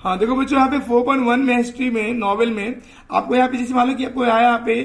हाँ देखो बच्चों, यहाँ पे 4.1 में हिस्ट्री में नॉवेल में आपको यहाँ पे जैसे मान लो कि आपको आया यहाँ पे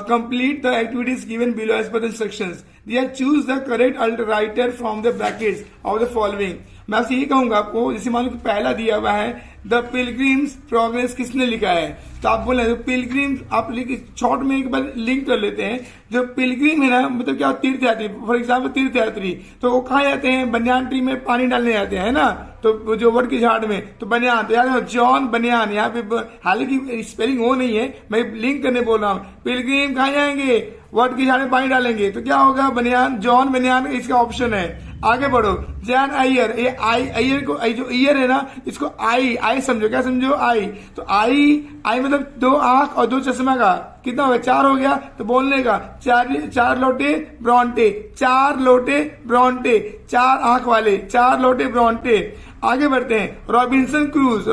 complete the activities given below as per the instructions, दिया choose the correct writer from the brackets of the following. मैं आपसे ये कहूंगा आपको, जैसे मान लो कि पहला दिया हुआ है द पिलग्रिम्स प्रोग्रेस, किसने लिखा है? तो आप बोले पिलग्रिम्स, आप शॉर्ट में एक बार लिंक कर लेते हैं। जो पिलग्रिम है ना, मतलब क्या, तीर्थयात्री, फॉर एग्जाम्पल तीर्थयात्री, तो वो कहाँ जाते हैं? बनियान ट्री में पानी डालने जाते हैं ना, तो जो वट के झाड़ में, तो बनियान, तो यार जॉन बनियान, यहाँ पे हालांकि स्पेलिंग वो नहीं है, मैं लिंक करने बोल रहा हूँ। पिलग्रिम कहाँ जाएंगे? वट के झाड़ में पानी डालेंगे, तो क्या होगा? बनियान, जॉन बनियान, इसका ऑप्शन है। आगे बढ़ो, जैन अय्यर, ये अय्यर को, जो ईयर है ना, इसको आई समझो, क्या समझो? आई, तो आई मतलब 2 आंख और 2 चश्मा का कितना हो गया? 4 हो गया। तो बोलने का चार लोटे ब्रॉन्टे, 4 लोटे ब्रॉन्टे, 4 आंख वाले 4 लोटे ब्रॉन्टे। आगे बढ़ते हैं, रॉबिन्सन क्रूज,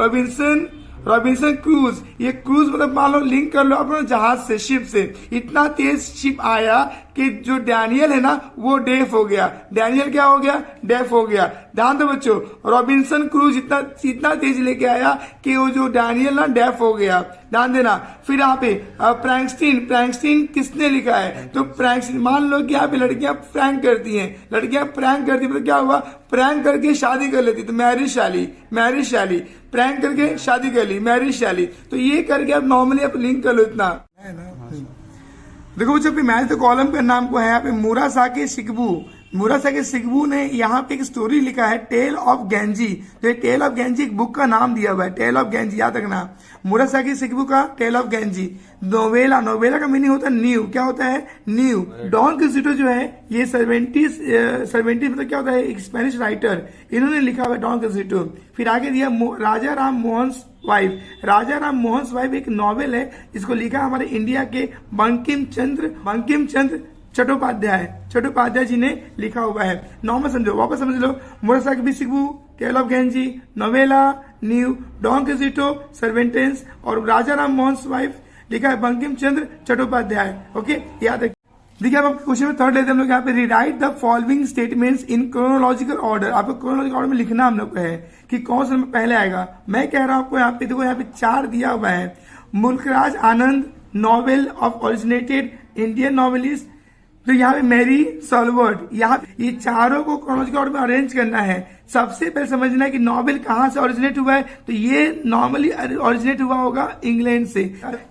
रॉबिन्सन क्रूज, ये क्रूज मतलब मान लो लिंक कर लो अपना जहाज से, शिप से। इतना तेज शिप आया कि जो डैनियल है ना वो डेफ हो गया। डैनियल क्या हो गया? डेफ हो गया। ध्यान दो बच्चों, रॉबिन्सन क्रूज इतना तेज लेके आया कि वो जो डैनियल ना डेफ हो गया। ध्यान देना। फिर यहाँ पे प्रैंकस्टीन किसने लिखा है? तो प्रैंकस्टीन, मान लो कि यहाँ पे लड़कियां प्रैंक करती हैं, मतलब क्या हुआ? प्रैंक करके शादी कर लेती, तो मैरिज शाली, प्रैंक करके शादी कर ली, मैरिज शाली। तो ये करके आप नॉर्मली आप लिंक कर लो इतना है ना। देखो बच्चों, मैच द कॉलम का नाम को है यहाँ पे मुरासाकी शिकबू ने यहाँ पे एक स्टोरी लिखा है, टेल ऑफ गेंजी। तो ये टेल ऑफ गेंजी एक बुक का नाम दिया हुआ है, टेल ऑफ गेंजी, याद रखना। मुरासाकी शिकबू का टेल ऑफ गेंजी। नोवेला का मीनिंग होता है न्यू, क्या होता है? न्यू। डॉन किक्विजिटो जो है ये 70 मतलब क्या होता है? एक स्पेनिश राइटर, इन्होंने लिखा हुआ है डॉन किक्विजिटो। फिर आगे दिया राजा राम मोहन वाइफ एक नॉवेल है जिसको लिखा हमारे इंडिया के बंकिम चंद्र चट्टोपाध्याय जी ने लिखा हुआ है। नॉर्मल समझो, वापस समझ लो। Murasaki Shikibu, tale of Genji, novella, new, Don Quixote, Cervantes, और राजा राम मोहन वाइफ लिखा है बंकिम चंद्र चट्टोपाध्याय। ओके, याद रखिए। देखिए अब क्वेश्चन में थर्ड लेते हैं हम लोग यहाँ पे, rewrite the following statements in chronological order. आपको क्रोनोलॉजिकल ऑर्डर में लिखना हम लोग को है कि कौन सा पहले आएगा। मैं कह रहा हूं आपको यहाँ पे, देखो यहाँ पे 4 दिया हुआ है। Mulk Raj Anand novel of originated Indian novelist, तो यहाँ पे मैरी सॉलवर्ट, यहाँ ये चारों को क्रोनोलॉजिकल ऑर्डर में अरेंज करना है। सबसे पहले समझना है कि नॉवेल कहाँ से ओरिजिनेट हुआ है, तो ये नॉर्मली ओरिजिनेट हुआ होगा इंग्लैंड से,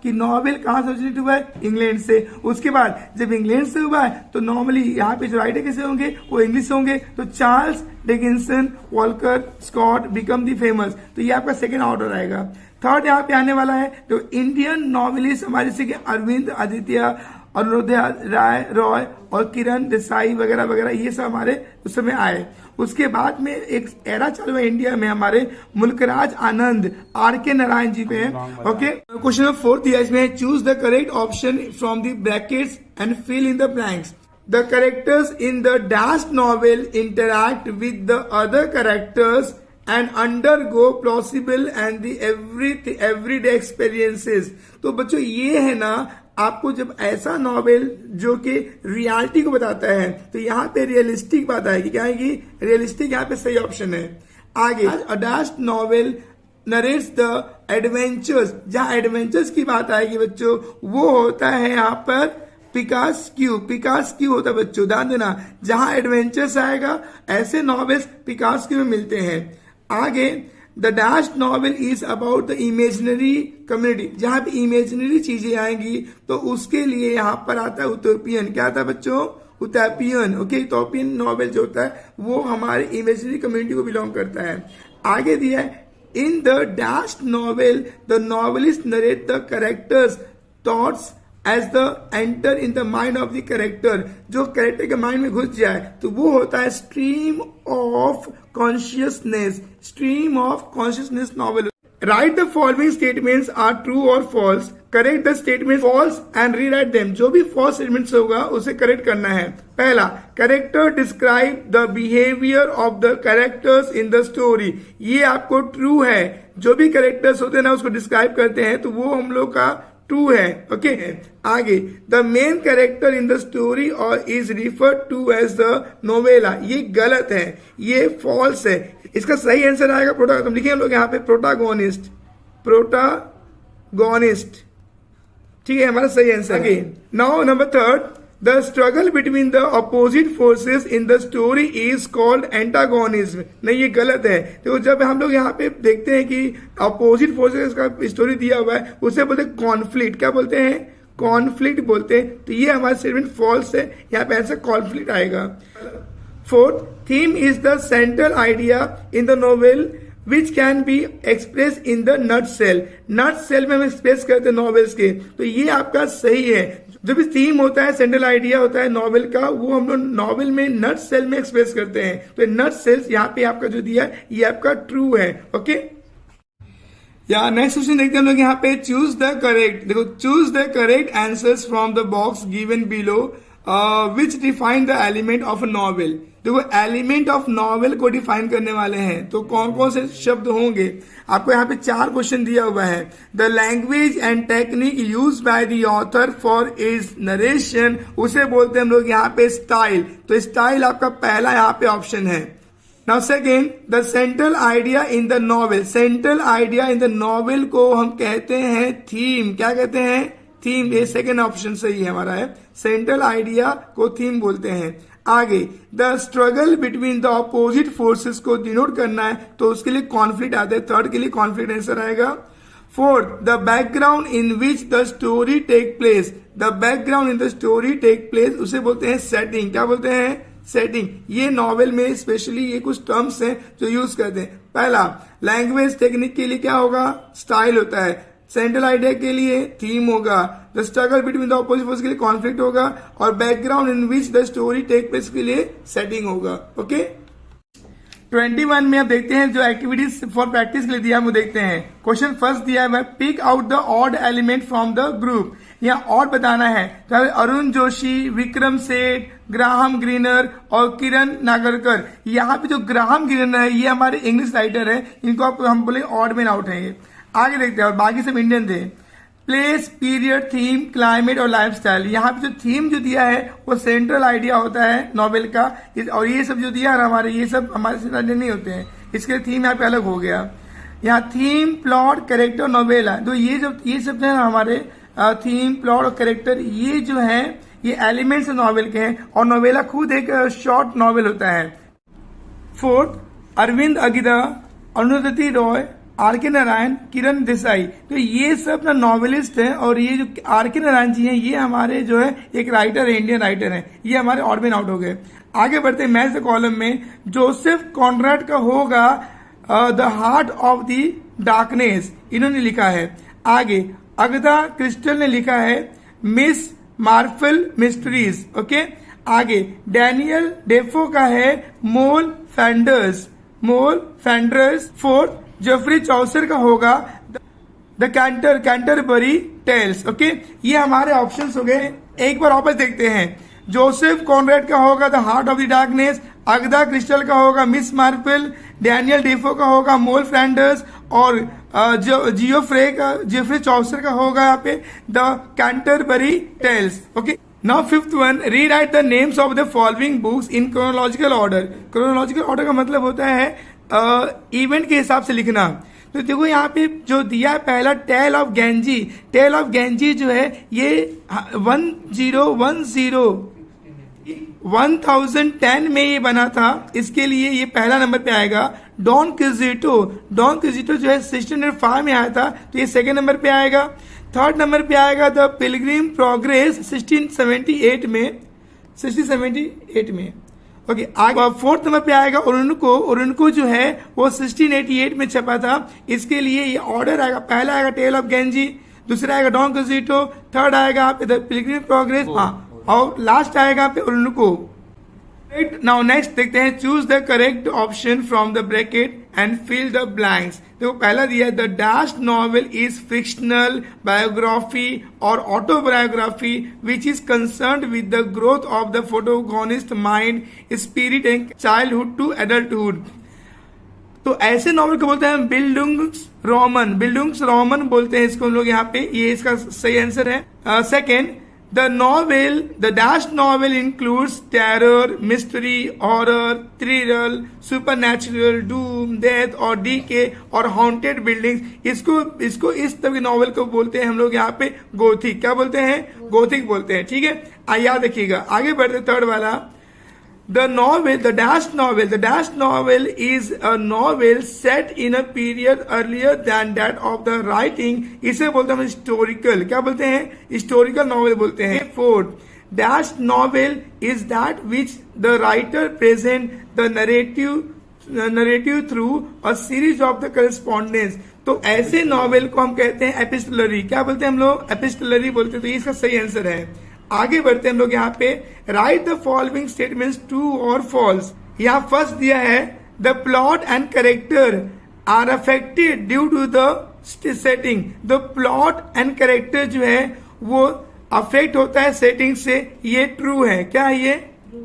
कि नॉवेल कहाँ से ओरिजिनेट हुआ है? इंग्लैंड से। उसके बाद जब इंग्लैंड से हुआ है तो नॉर्मली यहाँ पे जो राइटर कैसे होंगे? वो इंग्लिश होंगे। तो Charles Dickinson, Walker Scott become the famous, तो ये आपका सेकेंड ऑर्डर आएगा। थर्ड यहाँ पे आने वाला है, तो इंडियन नॉवेलिस्ट हमारे से अरविंद आदित्य, अरुणोदय रॉय और किरण देसाई वगैरह वगैरह, ये सब हमारे उस समय आए। उसके बाद में एक एरा चालू है इंडिया में हमारे मुल्कराज आनंद, आर.के. नारायण जी पे है। ओके, क्वेश्चन नंबर 4 दिया इसमें, choose the correct option from the brackets and fill in the blanks. The characters in the dash novel interact with the other characters and undergo plausible and the everyday experiences। तो बच्चों ये है ना, आपको जब ऐसा नॉवेल जो कि रियलिटी को बताता है, तो यहाँ पे रियलिस्टिक बात आएगी। क्या आएगी? रियलिस्टिक, यहाँ पे सही ऑप्शन है। आगे, a dash novel narrates the adventures, जहाँ एडवेंचर्स की बात आएगी बच्चों, वो होता है यहाँ पर पिकास्क्यू होता है बच्चों, ध्यान देना। जहां एडवेंचर्स आएगा ऐसे नॉवेल्स पिकास्क्यू में मिलते हैं। आगे, the dash novel is about the imaginary community, जहां पे इमेजिनरी चीजें आएंगी तो उसके लिए यहाँ पर आता है यूटोपियन। क्या आता है बच्चों? यूटोपियन। ओके, यूटोपियन नॉवेल जो होता है वो हमारे इमेजिनरी कम्युनिटी को बिलोंग करता है। आगे दिया है, in the dash novel the novelist narrate the characters thoughts as the enter in the mind of the character, जो कैरेक्टर के माइंड में घुस जाए तो वो होता है stream of consciousness novel. Right the following statements are true और false, correct the statement false and rewrite them. जो भी फॉल्स स्टेटमेंट्स होगा उसे करेक्ट करना है। पहला, character describe the behaviour of the characters in the story, ये आपको ट्रू है। जो भी कैरेक्टर्स होते हैं ना उसको डिस्क्राइब करते हैं, तो वो हम लोग का ट्रू है। ओके, आगे the main character in the story और is referred to as the novella, ये गलत है, ये फॉल्स है। इसका सही आंसर आएगा प्रोटागोनिस्ट। लिखिए हम लोग यहाँ पे प्रोटागोनिस्ट, प्रोटागोनिस्ट, ठीक है, हमारा सही आंसर है। Now number third, the struggle between the opposite forces in the story is called antagonism, नहीं ये गलत है। देखो जब हम लोग यहाँ पे देखते हैं कि अपोजिट फोर्सेस का स्टोरी दिया हुआ है उसे बोलते हैं कॉन्फ्लिक्ट, क्या बोलते हैं, कॉन्फ्लिक्ट बोलते हैं, तो ये हमारा स्टेटमेंट फॉल्स है, यहाँ पे आंसर कॉन्फ्लिक्ट आएगा। Fourth, theme is the central idea in the novel which can be express in the nutshell, nutshell में हम एक्सप्रेस करते हैं नॉवेल्स के, तो ये आपका सही है। जो भी थीम होता है, सेंट्रल आइडिया होता है नॉवेल का, वो हम लोग नॉवेल में नट सेल में एक्सप्रेस करते हैं, तो नट सेल्स यहाँ पे आपका जो दिया है ये आपका ट्रू है। ओके, या नेक्स्ट क्वेश्चन देखते हैं हम लोग यहाँ पे, चूज द करेक्ट, देखो choose the correct answers from the box given below which define the element of a novel. देखो एलिमेंट ऑफ नॉवेल को डिफाइन करने वाले हैं, तो कौन कौन से शब्द होंगे, आपको यहाँ पे 4 क्वेश्चन दिया हुआ है। The language and technique use by the author for is narration, उसे बोलते हैं हम लोग यहाँ पे स्टाइल, तो स्टाइल आपका पहला यहाँ पे ऑप्शन है। Now second, the central idea in the novel, central idea in the novel को हम कहते हैं थीम, क्या कहते हैं, थीम, ये सेकेंड ऑप्शन सही है हमारा है, सेंट्रल आइडिया को थीम बोलते हैं। आगे the struggle between the opposite forces को डिनोट करना है तो उसके लिए कॉन्फ्लिक्ट आता है, थर्ड के लिए कॉन्फ्लिक्ट आंसर आएगा। Fourth, the background in which the story take place, the background in the story take place उसे बोलते हैं सेटिंग, क्या बोलते हैं, सेटिंग। ये नॉवेल में स्पेशली ये कुछ टर्म्स हैं जो यूज करते हैं। पहला, लैंग्वेज टेक्निक के लिए क्या होगा, स्टाइल होता है, सेंट्रल आइडिया के लिए थीम होगा, the struggle between the opposite force के लिए कॉन्फ्लिक्ट होगा, और background in which the story take place के लिए सेटिंग होगा। ओके, 21 में आप देखते हैं जो एक्टिविटीज फॉर प्रैक्टिस के लिए दिया है वो देखते हैं। क्वेश्चन फर्स्ट दिया है, pick out the odd element from the group, यहाँ ऑड बताना है, तो अरुण जोशी, विक्रम सेठ, ग्राहम ग्रीनर और किरण नागरकर। यहाँ पे जो ग्राहम ग्रीनर है ये हमारे इंग्लिश राइटर है, इनको आप हम बोले ऑड मैन आउट है ये। आगे देखते हैं, और बाकी सब इंडियन थे। प्लेस, पीरियड, थीम, क्लाइमेट और लाइफस्टाइल, यहाँ पे जो थीम जो दिया है वो सेंट्रल आइडिया होता है नॉवेल का, और ये सब जो दिया है हमारे, ये सब हमारे सेंट्रल आइडिया नहीं होते हैं, इसके थीम यहाँ पे अलग हो गया। यहाँ थीम, प्लॉट, कैरेक्टर, नोवेला, तो ये सब जो है हमारे थीम, प्लॉट और कैरेक्टर, ये जो है ये एलिमेंट्स नॉवेल के हैं, और नोवेला खुद एक शॉर्ट नॉवेल होता है। फोर्थ, अरविंद अगिदा, अरुंधति रॉय, आर के नारायण, किरण देसाई, तो ये सब ना नॉवेलिस्ट हैं, और ये जो आर के नारायण जी हैं ये हमारे जो है एक राइटर है, इंडियन राइटर हैं, ये हमारे ऑड मैन आउट हो गए। आगे बढ़ते हैं मैच द कॉलम में, जोसेफ कॉनराड का होगा the heart of the darkness, इन्होंने लिखा है। आगे अगदा क्रिस्टल ने लिखा है मिस मार्फल मिस्ट्रीज। ओके, आगे डैनियल डेफो का है मोल फैंडर्स, मोल फैंडर्स। फोर्थ, जेफरी चौसर का होगा द कैंटरबरी टेल्स। ओके, ये हमारे ऑप्शंस हो गए। एक बार वापस देखते हैं, जोसेफ कॉनराड का होगा the heart of the darkness, अगदा crystal का होगा मिस मार्पल, डैनियल डेफो का होगा मोल फ्लैंडर्स, और जेफरी चौसर का होगा यहाँ पे the Canterbury tales. Okay, now fifth one, rewrite the names of the following books in chronological order. Chronological order का मतलब होता है इवेंट के हिसाब से लिखना। तो देखो यहाँ पे जो दिया है पहला टेल ऑफ गेंजी, टेल ऑफ गेंजी जो है ये 1010 में ये बना था, इसके लिए ये पहला नंबर पे आएगा। डॉन क्विजिटो जो है 1605 में आया था, तो ये सेकेंड नंबर पे आएगा। थर्ड नंबर पे आएगा द पिलग्रिम प्रोग्रेस 1678 में। ओके, आगे फोर्थ नंबर पे आएगा ओरुनको जो है वो 1688 में छपा था, इसके लिए ये ऑर्डर आएगा, पहला आएगा टेल ऑफ गेंजी, दूसरा आएगा डॉन क्विजिटो, थर्ड आएगा द पिलग्रिम प्रोग्रेस, और लास्ट आएगा पे ओरुनको। नाउ नेक्स्ट देखते हैं, choose the correct option from the bracket and fill the blanks. देखो पहला दिया है the dash novel is fictional, biography और autobiography which is concerned with the growth of the protagonist mind, spirit and childhood to adulthood. तो ऐसे novel को बोलते हैं बिल्डुंग्सरोमन, बिल्डुंग्सरोमन बोलते हैं इसको हम लोग यहाँ पे, ये इसका सही आंसर है। Second, the dash novel includes terror, mystery, horror, thriller, supernatural, Doom, death और डीके और हॉन्टेड बिल्डिंग्स। इसको इस तरह के नॉवेल को बोलते हैं हम लोग यहाँ पे गोथिक। क्या बोलते हैं? गोथिक बोलते हैं। ठीक है, याद रखिएगा। आगे बढ़ते थर्ड वाला, the dash novel is a novel set in a period earlier than that of the writing. इसे बोलते हैं हिस्टोरिकल। क्या बोलते हैं? हिस्टोरिकल नॉवेल बोलते हैं। Fourth, dash novel is that which the writer present the narrative through a series of the correspondence. तो ऐसे नॉवेल को हम कहते हैं एपिस्टलरी। क्या बोलते हैं हम लोग? एपिस्टलरी बोलते हैं। तो इसका सही आंसर है। आगे बढ़ते हैं हम लोग यहाँ पे, write the following statements true और फॉल्स। यहाँ फर्स्ट दिया है, the plot and character are affected due to the setting. The plot and character जो है वो अफेक्ट होता है सेटिंग से, ये ट्रू है। क्या है ये?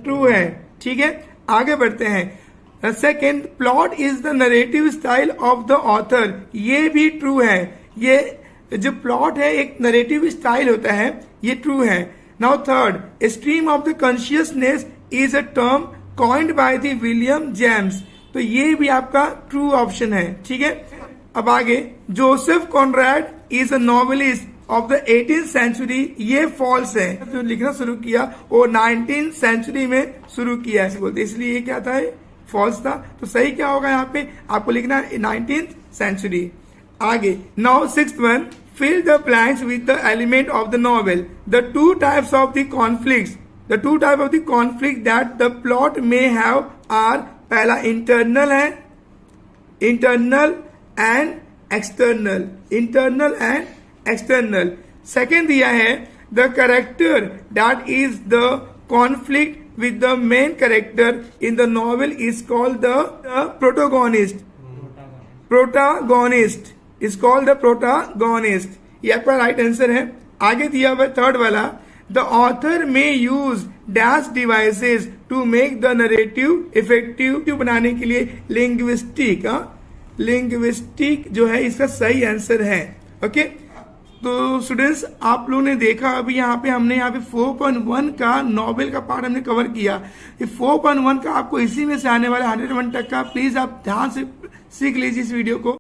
ट्रू है। ठीक है, आगे बढ़ते हैं। Second, plot is the narrative style of the author. ये भी ट्रू है। ये जो प्लॉट है एक नरेटिव स्टाइल होता है, ये ट्रू है। Now third, a stream of the consciousness is a term coined by the William James. तो ये भी आपका ट्रू ऑप्शन है। ठीक है, अब आगे, Joseph Conrad is a novelist of the 18th century. ये फॉल्स है। जो लिखना शुरू किया वो 19th सेंचुरी में शुरू किया ऐसे बोलते, इसलिए ये क्या था? फॉल्स था। तो सही क्या होगा यहाँ पे? आपको लिखना 19th सेंचुरी। आगे, now sixth one, fill the blanks with the element of the novel. The two types of the conflict that the plot may have are, पहला internal है, internal and external. Second दिया है, the character that is the conflict with the main character in the novel is called the protagonist is called the protagonist. ये आपका right answer है। आगे दिया हुआ थर्ड वाला, द ऑथर में use dash devices to make the narrative effective बनाने के लिए लिंग्विस्टिक जो है इसका सही आंसर है। ओके, तो स्टूडेंट्स आप लोगों ने देखा अभी यहाँ पे हमने 4.1 का नॉवेल का पार्ट हमने कवर किया। ये 4.1 का आपको इसी में से आने वाला 101 तक का, प्लीज आप ध्यान से सीख लीजिए इस वीडियो को।